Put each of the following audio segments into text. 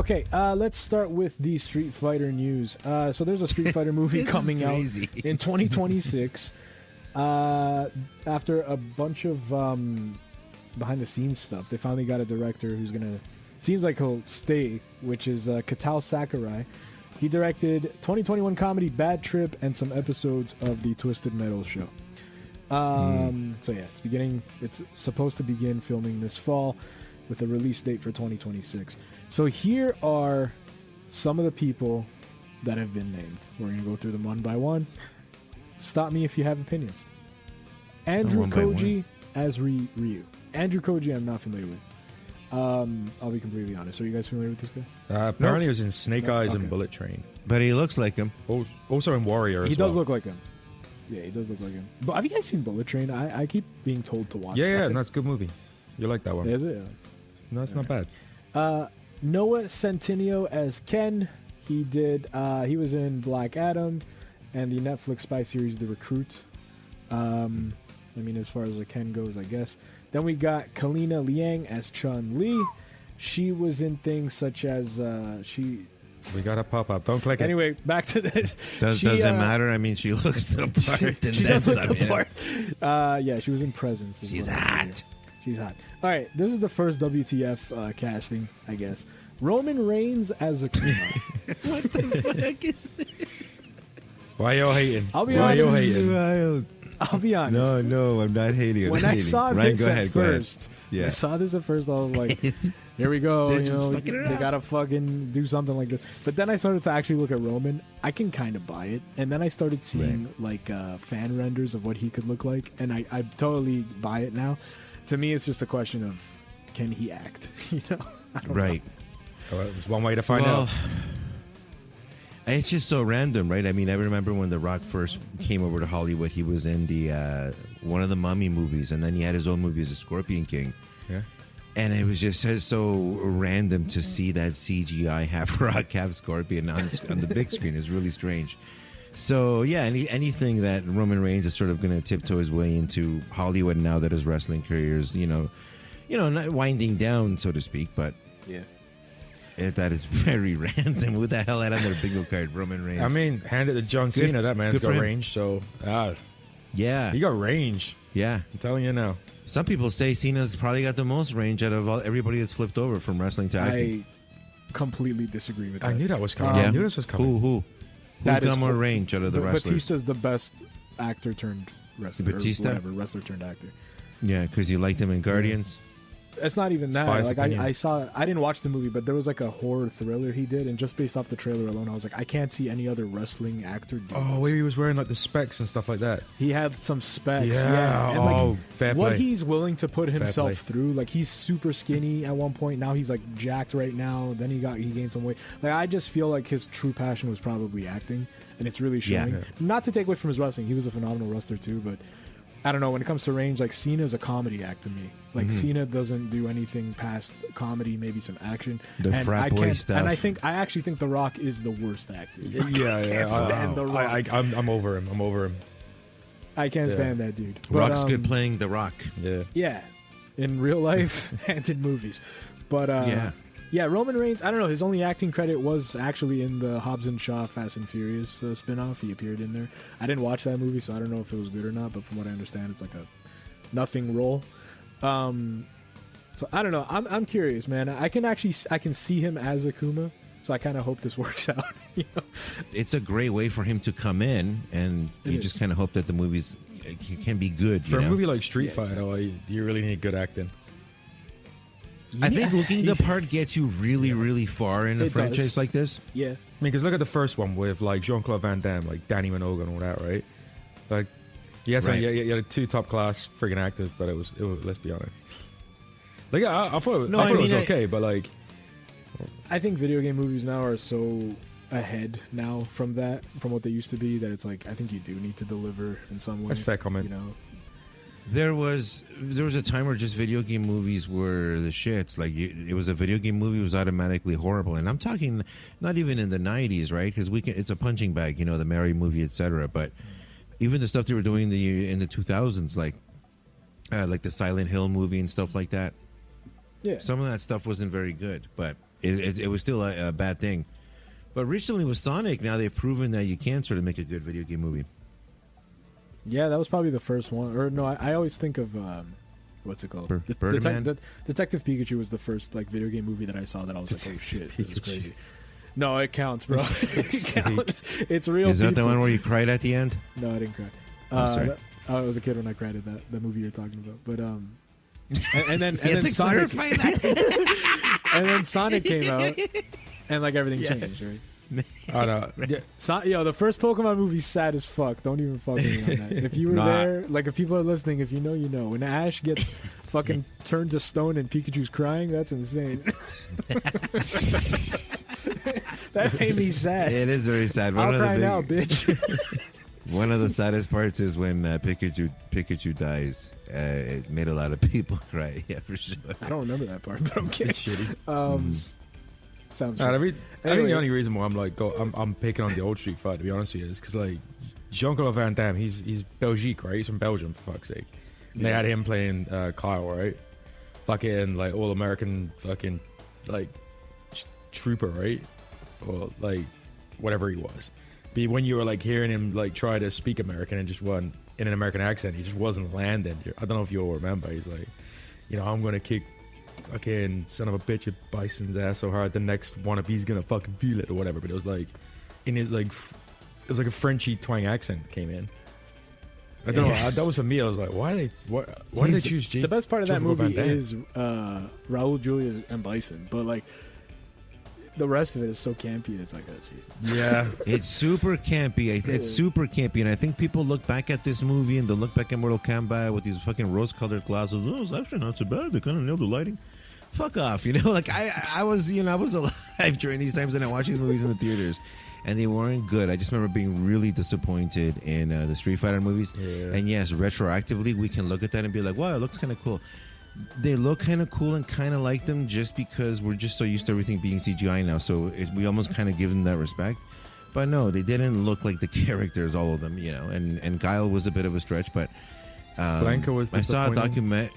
Okay, let's start with the Street Fighter news. So there's a Street Fighter movie coming out in 2026. After a bunch of behind the scenes stuff, they finally got a director who's gonna seems like he'll stay, which is Katao Sakurai. He directed 2021 comedy Bad Trip and some episodes of the Twisted Metal show. So yeah, it's supposed to begin filming this fall with a release date for 2026. So here are some of the people that have been named. We're going to go through them one by one. Stop me if you have opinions. Andrew Koji as Ryu. Andrew Koji I'm not familiar with. I'll be completely honest. Are you guys familiar with this guy? Apparently he was in Snake Eyes and Bullet Train. But he looks like him. Also in Warrior as He well. does look like him. Yeah, he does look like him. But have you guys seen Bullet Train? I keep being told to watch Yeah, that. that's a good movie. You like that one? Is it? No, it's not bad. Noah Centineo as Ken. He was in Black Adam and the Netflix spy series The Recruit. As far as the Ken goes, I guess. Then we got Kalina Liang as Chun-Li. She was in things such as We got a pop-up. Don't click it. Anyway, back to this. Doesn't matter. I mean, she looks the part. She does look the part. Yeah, she was in Presence. She's hot. She's hot. All right, this is the first WTF casting, I guess. Roman Reigns as Akuma. What the fuck is this? Why you hating? I'll be Why you honest. hating? I'll be honest. No, I'm not hating. When I saw this at first, I was like, here we go. They're You just know, fucking it they up. gotta fucking do something like this. But then I started to actually look at Roman. I can kind of buy it. And then I started seeing fan renders of what he could look like, and I totally buy it now. To me, it's just a question of can he act? I don't know. Well, it was one way to find out. It's just so random, right? I mean, I remember when The Rock first came over to Hollywood, he was in the one of the Mummy movies, and then he had his own movie as a Scorpion King. Yeah. And it was just so random to see that CGI half Rock, half Scorpion on the big screen. Is really strange. So, yeah, anything that Roman Reigns is sort of going to tiptoe his way into Hollywood now that his wrestling career is, not winding down, so to speak, but yeah. That is very random. Who the hell had on their bingo card, Roman Reigns? I mean, hand it to John Cena. That man's got range, so yeah, he got range. Yeah, I'm telling you now. Some people say Cena's probably got the most range out of everybody that's flipped over from wrestling to acting. I completely disagree with that. I knew that was coming. I knew this was coming. Who's got more range out of the wrestlers? Batista's the best actor turned wrestler. Batista? Or whatever, wrestler turned actor. Yeah, because you liked him in Guardians. It's not even that. Spies Like opinion. I didn't watch the movie, but there was like a horror thriller he did, and just based off the trailer alone, I was like, I can't see any other wrestling actor do Oh, this. where he was wearing like the specs and stuff like that. He had some specs, Yeah. and like fair what play. he's willing to put himself play. through. Like he's super skinny at one point. Now he's like jacked right now. Then he gained some weight. Like I just feel like his true passion was probably acting, and it's really showing. Yeah. Not to take away from his wrestling, he was a phenomenal wrestler too, but. I don't know, when it comes to range, like Cena's a comedy act to me. Like Cena doesn't do anything past comedy, maybe some action. The and frat I boy can't, stuff. And I actually think The Rock is the worst actor. Yeah, I can't stand The Rock. I'm over him. I'm over him. I can't stand that dude. Rock's good playing The Rock. Yeah. Yeah, in real life and in movies. But yeah, Roman Reigns, I don't know, his only acting credit was actually in the Hobbs and Shaw Fast and Furious spinoff. He appeared in there. I didn't watch that movie, so I don't know if it was good or not, but from what I understand, it's like a nothing role. So I don't know. I'm curious, man. I can see him as Akuma, so I kind of hope this works out. It's a great way for him to come in, and you just kind of hope that the movies can be good. For a you know? movie like Street Fighter, do you really need good acting? I think looking the part gets you really, really far in a It franchise does. like this. Yeah. I mean, because look at the first one with like Jean-Claude Van Damme, like Danny Minogue and all that, right? Like, yes, Right. you had two top-class friggin' actors, but it was let's be honest. Like, I thought it I was mean, okay, but like, I think video game movies now are so ahead now from what they used to be, that it's like I think you do need to deliver in some way. that's a fair comment. There was a time where just video game movies were the shits. Like it was a video game movie, it was automatically horrible. And I'm talking not even in the 90s, right? Because it's a punching bag, the Mary movie, etc. But even the stuff they were doing in the 2000s, like the Silent Hill movie and stuff like that. Yeah. Some of that stuff wasn't very good, but it was still a bad thing. But recently with Sonic, now they've proven that you can sort of make a good video game movie. Yeah, that was probably the first one. Or no, I always think of what's it called? Birdman? Detective Pikachu was the first like video game movie that I saw that I was like, oh shit, this is crazy. No, it counts, bro. It counts. It's real. Is that people. the one where you cried at the end? No, I didn't cry. I'm sorry. I was a kid when I cried at that movie you're talking about. But and then Yes, Sonic clarify that. and then Sonic came out, and like everything changed, right? I know. Yo, the first Pokemon movie's sad as fuck. Don't even fuck me on that. If you were Nah. there, like if people are listening, if you know, you know. When Ash gets fucking turned to stone and Pikachu's crying, that's insane. That made me sad. It is very sad. I'll cry now, bitch. One of the saddest parts is when Pikachu dies. It made a lot of people cry. Yeah, for sure. I don't remember that part, but I'm kidding. It's shitty. Sounds I right. think Anyway. the only reason why I'm like I'm picking on the old Street Fighter, to be honest with you, is because like Jean-Claude Van Damme, he's Belgique, right? He's from Belgium, for fuck's sake. And they had him playing Kyle, right? Fucking like all American fucking like trooper, right? Or like whatever he was. But when you were like hearing him like try to speak American and just wasn't in an American accent, he just wasn't landing. I don't know if you all remember. He's like, you know, I'm gonna kick fucking son of a bitch at Bison's ass so hard the next wannabe's gonna fucking feel it or whatever. But it was like in his like it was like a Frenchy twang accent that came in. I don't know. That was for me. I was like, why did they choose James? The best part of that Jean-Claude movie Van Damme? is Raul Julia and Bison, but like the rest of it is so campy. It's like, oh, jeez. Yeah. It's super campy. It's super campy, and I think people look back at this movie and they'll look back at Mortal Kombat with these fucking rose-colored glasses. Oh, it's actually not so bad. They kind of nailed the lighting. Fuck off, you know. Like I was alive during these times, and I watched these movies in the theaters, and they weren't good. I just remember being really disappointed in the Street Fighter movies. Yeah. And yes, retroactively, we can look at that and be like, wow, it looks kind of cool. They look kind of cool and kind of like them just because we're just so used to everything being CGI now. So we almost kind of give them that respect. But no, they didn't look like the characters, all of them, you know. And Guile was a bit of a stretch, but Blanca was I saw a disappointing.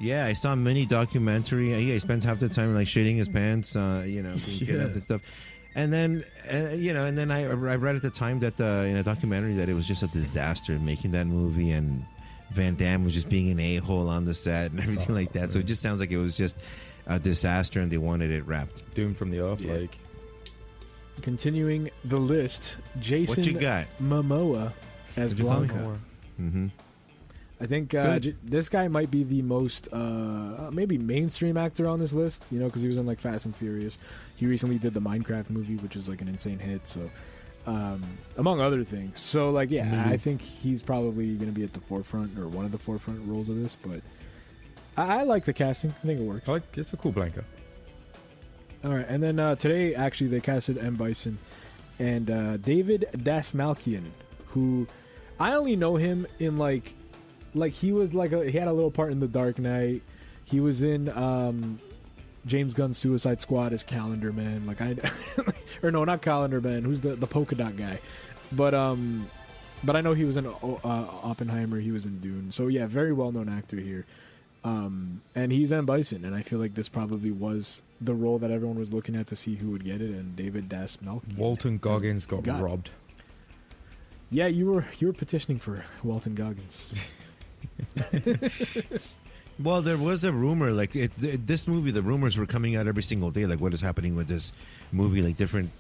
Yeah, I saw a mini documentary. Yeah, he spends half the time like shitting his pants, you know, being kidnapped and stuff. And then, you know, and then I read at the time that in a documentary that it was just a disaster making that movie, and Van Damme was just being an a-hole on the set and everything like that. So it just sounds like it was just a disaster, and they wanted it wrapped. Doomed from the off, Yeah. like. Continuing the list, Jason What you got? Momoa as What'd you call me? Blanca. Mm-hmm. I think Good. this guy might be the most maybe mainstream actor on this list, you know, because he was in like Fast and Furious. He recently did the Minecraft movie, which is like an insane hit. So, among other things. So, like, yeah, I think he's probably going to be at the forefront or one of the forefront roles of this. But I like the casting. I think it works. I like it's a cool Blanca. All right, and then today actually they casted M. Bison and David Dasmalkian, who I only know him in like he was like he had a little part in The Dark Knight. He was in James Gunn's Suicide Squad as Calendar Man. Like or no, not Calendar Man. Who's the polka dot guy? But I know he was in Oppenheimer. He was in Dune. So yeah, very well known actor here. And he's M. Bison, and I feel like this probably was the role that everyone was looking at to see who would get it. And David Dasmalkian. Walton Goggins got robbed. Yeah, you were petitioning for Walton Goggins. Well, there was a rumor, like this movie, the rumors were coming out every single day, like what is happening with this movie, like different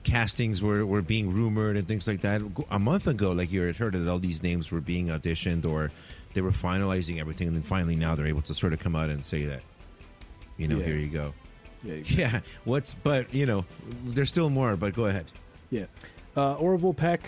castings were being rumored and things like that. A month ago, like you had heard that all these names were being auditioned or they were finalizing everything, and then finally now they're able to sort of come out and say that, you know, Yeah. here you go. Yeah, exactly. Yeah, but you know, there's still more, but go ahead. Yeah. Orville Peck,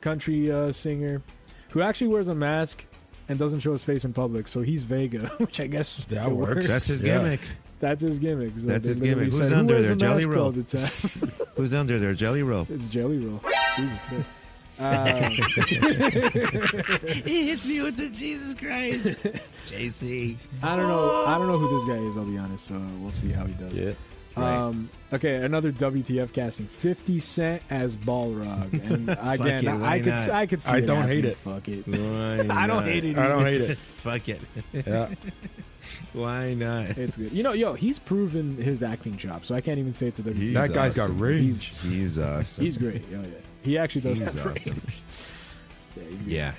country singer, who actually wears a mask and doesn't show his face in public, so he's Vega, which I guess That it works. That's his Yeah. gimmick. That's his gimmick. So That's they his literally gimmick. Who's said, under "Who wears there? a Jelly mask Roll?" all the time?" Who's under there? Jelly Roll. It's Jelly Roll. Jesus Christ. He hits me with the Jesus Christ. JC. I don't know who this guy is. I'll be honest. So we'll see how he does. Yeah. Right. Okay, another WTF casting. 50 Cent as Balrog, and again, it, why not? I could see. I it don't happening. hate it. Fuck it. Why I don't not? hate it. I don't either. hate it. Fuck it. Yeah. Why not? It's good. You know, yo, he's proven his acting job, so I can't even say it to WTF. He's That guy's got awesome. range. He's awesome. He's great. Oh, yeah. He actually does He's have range. awesome. Yeah, he's good. Yeah.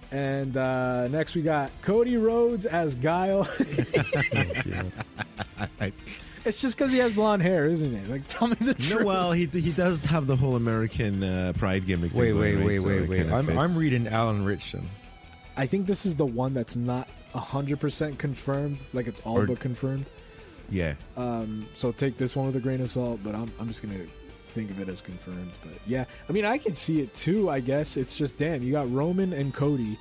And next we got Cody Rhodes as Guile. It's just because he has blonde hair, isn't it? Like, tell me the truth. No, well, he does have the whole American pride gimmick. Wait, thing going, right? So it wait. kinda I'm fits. reading Alan Richson. I think this is the one that's not 100% confirmed. Like, it's all Or- but confirmed. Yeah. So take this one with a grain of salt, but I'm just going to think of it as confirmed. But yeah, I mean, I can see it too, I guess. It's just, damn, you got Roman and Cody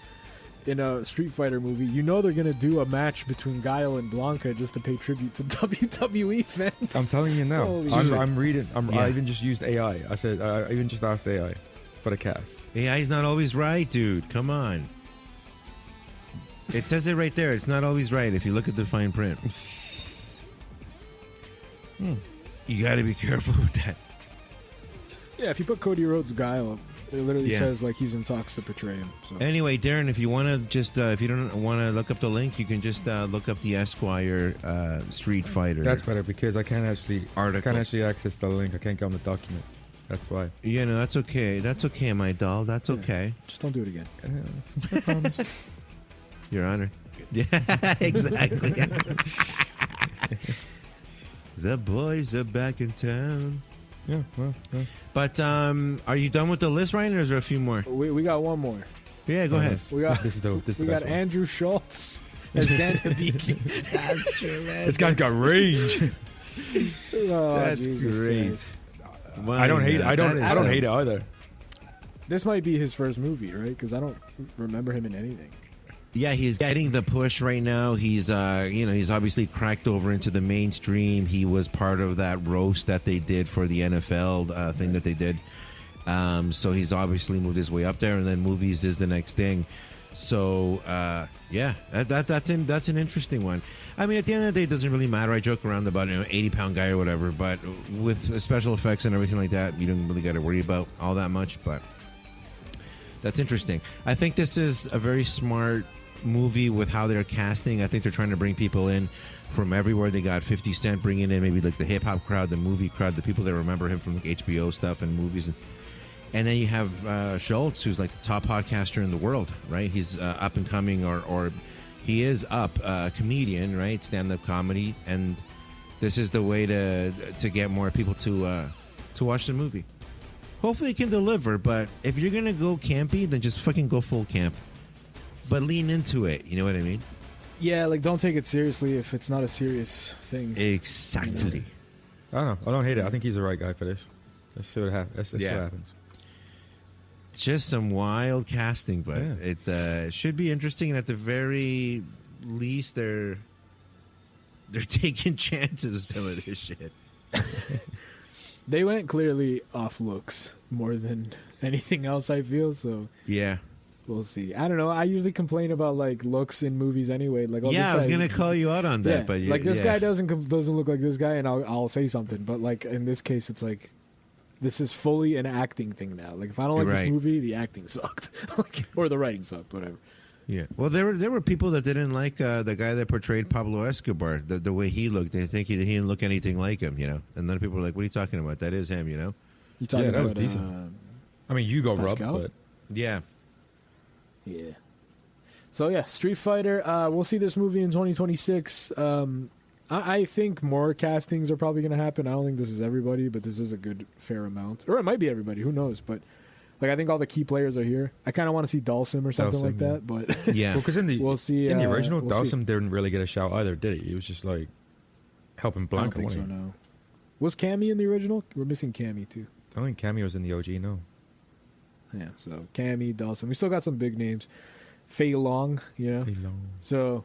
in a Street Fighter movie. You know they're going to do a match between Guile and Blanca just to pay tribute to WWE fans. I'm telling you now. Holy shit. I'm reading. Yeah. I even just used AI. I said I even just asked AI for the cast. AI's not always right, dude. Come on. It says it right there. It's not always right if you look at the fine print. You got to be careful with that. Yeah, if you put Cody Rhodes Guile, it literally Yeah. says like he's in talks to portray him. So. Anyway, Darren, if you want to just, if you don't want to look up the link, you can just look up the Esquire Street Fighter. That's better because I can't actually Article. access the link. I can't get on the document. That's why. Yeah, no, that's okay. That's okay, my doll. That's Yeah. okay. Just don't do it again. I promise. Your Honor. Yeah, exactly. The boys are back in town. Yeah. Well. But are you done with the list, Ryan, or is there a few more? We got one more. Yeah, go ahead. We got This is the we got best one. Andrew Schultz as Dan Hibiki. That's true, man. This guy's got range. Oh, That's Jesus great. Christ. I don't hate. I don't hate it either. This might be his first movie, right? Because I don't remember him in anything. Yeah, he's getting the push right now. He's, he's obviously cracked over into the mainstream. He was part of that roast that they did for the NFL thing that they did. So he's obviously moved his way up there, and then movies is the next thing. So that's an interesting one. I mean, at the end of the day, it doesn't really matter. I joke around about 80-pound guy or whatever, but with special effects and everything like that, you don't really got to worry about all that much. But that's interesting. I think this is a very smart movie with how they're casting. I think they're trying to bring people in from everywhere. They got 50 Cent bringing in maybe like the hip hop crowd, the movie crowd, the people that remember him from like HBO stuff and movies. And then you have Schultz, who's like the top podcaster in the world, right? He's up and coming, or he is up, comedian, right? Stand-up comedy, and this is the way to get more people to watch the movie. Hopefully, it can deliver. But if you're gonna go campy, then just fucking go full camp. But lean into it. You know what I mean? Yeah, like don't take it seriously if it's not a serious thing. Exactly. I don't know. I don't hate it. I think he's the right guy for this. Let's see what happens. Let's see what happens. Just some wild casting, but Yeah. it should be interesting. And at the very least, they're taking chances with some of this shit. They went clearly off looks more than anything else, I feel. So Yeah. we'll see. I don't know. I usually complain about like looks in movies anyway. Like, oh, Yeah, this I was guy- gonna call you out on that, Yeah, but like this yeah. guy doesn't look like this guy, and I'll say something. But like in this case, it's like this is fully an acting thing now. Like if I don't like Right. this movie, the acting sucked, like, or the writing sucked, whatever. Yeah. Well, there were people that didn't like the guy that portrayed Pablo Escobar, the way he looked. They think he didn't look anything like him, you know. And then people were like, "What are you talking about? That is him, you know." You talking Yeah, that was about decent. I mean, you go Pascal? Rob, but Yeah. Yeah. So yeah, Street Fighter. We'll see this movie in 2026. I think more castings are probably going to happen. I don't think this is everybody, but this is a good fair amount, or it might be everybody. Who knows? But like, I think all the key players are here. I kind of want to see Dhalsim or something Dhalsim, like yeah. that. But Yeah. well, because in the We'll see, in the original, we'll see. Dawson didn't really get a shout either, did he? He was just like helping I don't Blanca. think so. wasn't he? No. Was Cammy in the original? We're missing Cammy too. I don't think Cameo was in the OG. No. Yeah. So Cammy, Dhalsim. We still got some big names. Fei Long, you know. So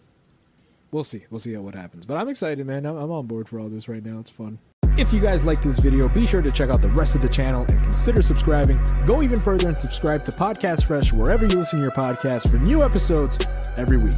we'll see. We'll see what happens. But I'm excited, man. I'm on board for all this right now. It's fun. If you guys like this video, be sure to check out the rest of the channel and consider subscribing. Go even further and subscribe to Podcast Fresh wherever you listen to your podcasts for new episodes every week.